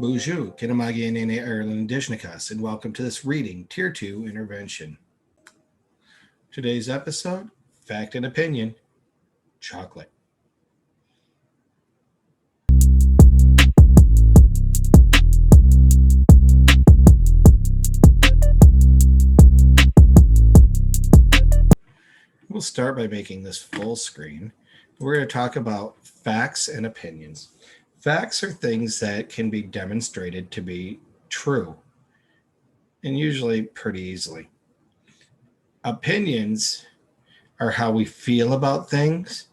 Bonjour, Kinamagi Nene Ireland Dishnikas, and welcome to this reading, Tier 2 Intervention. Today's episode, Fact and Opinion, Chocolate. We'll start by making this full screen. We're going to talk about facts and opinions. Facts are things that can be demonstrated to be true, and usually pretty easily. Opinions are how we feel about things,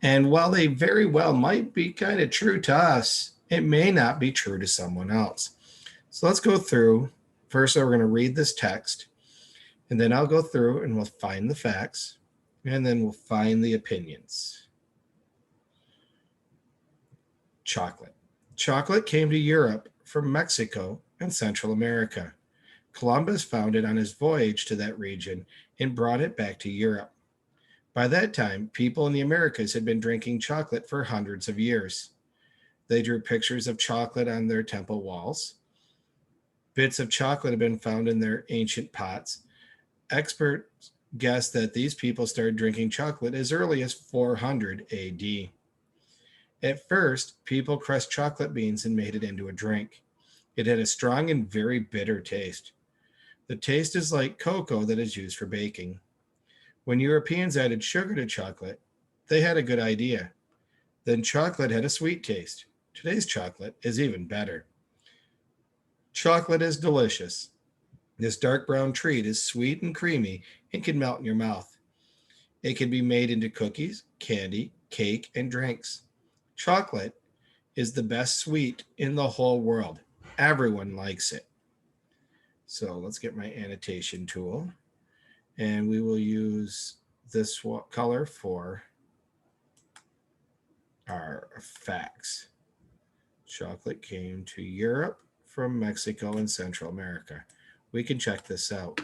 and while they very well might be kind of true to us, it may not be true to someone else. So let's go through. First, we're going to read this text, and then I'll go through and we'll find the facts, and then we'll find the opinions. Chocolate. Chocolate came to Europe from Mexico and Central America. Columbus found it on his voyage to that region and brought it back to Europe. By that time, people in the Americas had been drinking chocolate for hundreds of years. They drew pictures of chocolate on their temple walls. Bits of chocolate have been found in their ancient pots. Experts guess that these people started drinking chocolate as early as 400 AD. At first, people crushed chocolate beans and made it into a drink. It had a strong and very bitter taste. The taste is like cocoa that is used for baking. When Europeans added sugar to chocolate, they had a good idea. Then chocolate had a sweet taste. Today's chocolate is even better. Chocolate is delicious. This dark brown treat is sweet and creamy and can melt in your mouth. It can be made into cookies, candy, cake, and drinks. Chocolate is the best sweet in the whole world. Everyone likes it. So let's get my annotation tool, and we will use this color for our facts. Chocolate came to Europe from Mexico and Central America. We can check this out.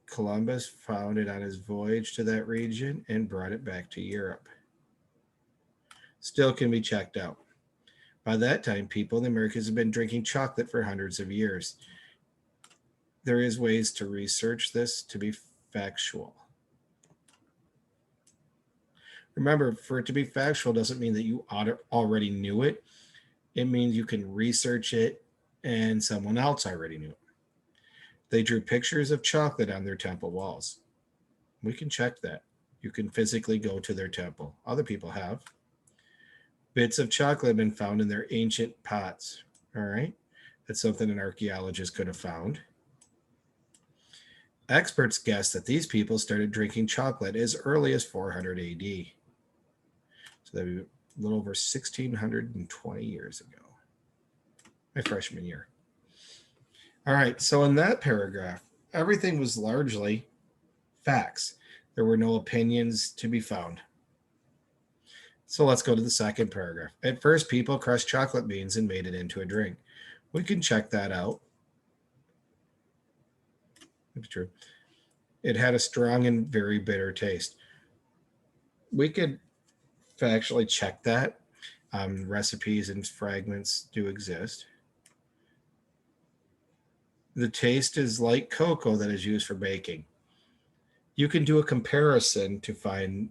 Columbus found it on his voyage to that region and brought it back to Europe. Still can be checked out. By that time, people in the Americas have been drinking chocolate for hundreds of years. There is ways to research this to be factual. Remember, for it to be factual doesn't mean that you already knew it. It means you can research it and someone else already knew it. They drew pictures of chocolate on their temple walls. We can check that. You can physically go to their temple. Other people have. Bits of chocolate have been found in their ancient pots. All right. That's something an archaeologist could have found. Experts guess that these people started drinking chocolate as early as 400 AD. So that would be a little over 1,620 years ago. My freshman year. All right. So in that paragraph, everything was largely facts. There were no opinions to be found. So let's go to the second paragraph. At first, people crushed chocolate beans and made it into a drink. We can check that out. It's true. It had a strong and very bitter taste. We could factually check that. Recipes and fragments do exist. The taste is like cocoa that is used for baking. You can do a comparison to find,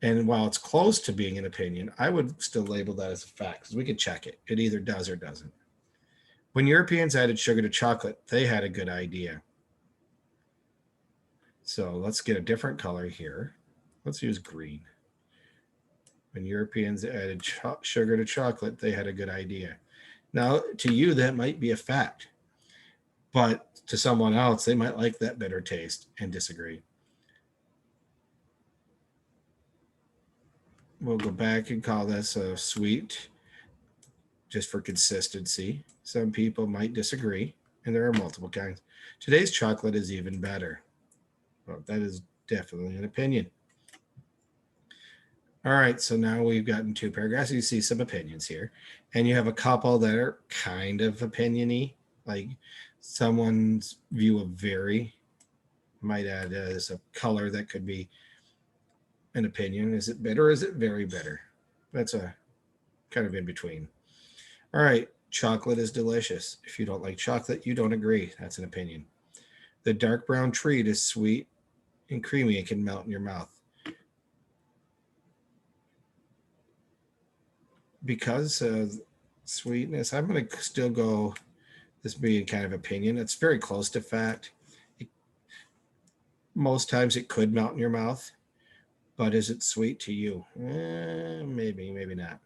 and while it's close to being an opinion, I would still label that as a fact because we could check it. It either does or doesn't. When Europeans added sugar to chocolate, they had a good idea. So let's get a different color here. Let's use green. When Europeans added sugar to chocolate, they had a good idea. Now, to you, that might be a fact. But to someone else, they might like that bitter taste and disagree. We'll go back and call this a sweet, just for consistency. Some people might disagree, and there are multiple kinds. Today's chocolate is even better. Well, that is definitely an opinion. All right, so now we've gotten two paragraphs. You see some opinions here, and you have a couple that are kind of opinion-y, like someone's view of very might add as a color that could be an opinion. Is it bitter or is it very bitter? That's a kind of in between. All right, chocolate is delicious. If you don't like chocolate, you don't agree. That's an opinion. The dark brown treat is sweet and creamy and can melt in your mouth. Because of sweetness, I'm going to still go this being kind of opinion. It's very close to fact. Most times it could melt in your mouth, but is it sweet to you? Maybe, maybe not.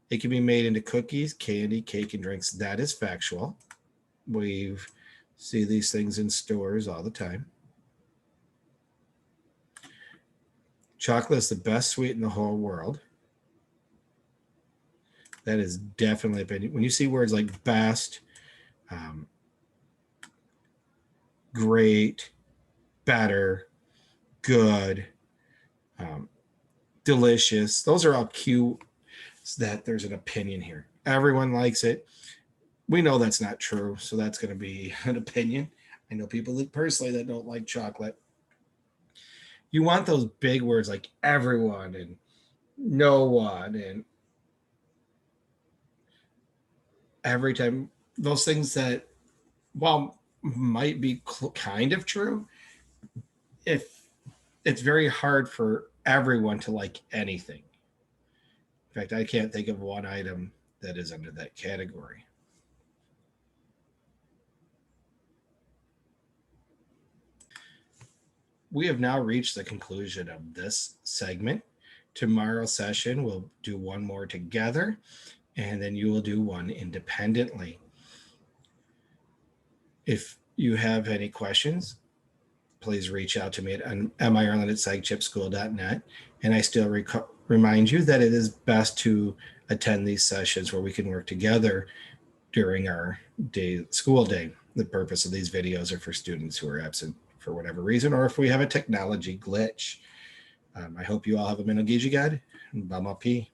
It can be made into cookies, candy, cake, and drinks. That is factual. We see these things in stores all the time. Chocolate is the best sweet in the whole world. That is definitely opinion. When you see words like best, great, better, good, delicious, those are all cues that there's an opinion here. Everyone likes it. We know that's not true, so that's going to be an opinion. I know people that personally that don't like chocolate. You want those big words like everyone and no one and every time, those things that, while might be kind of true, if it's very hard for everyone to like anything. In fact, I can't think of one item that is under that category. We have now reached the conclusion of this segment. Tomorrow's session, we'll do one more together, and then you will do one independently. If you have any questions, please reach out to me at mireland@psychchipschool.net. And I still remind you that it is best to attend these sessions where we can work together during our school day. The purpose of these videos are for students who are absent for whatever reason, or if we have a technology glitch. I hope you all have a Mental Gigi God. Bamapi.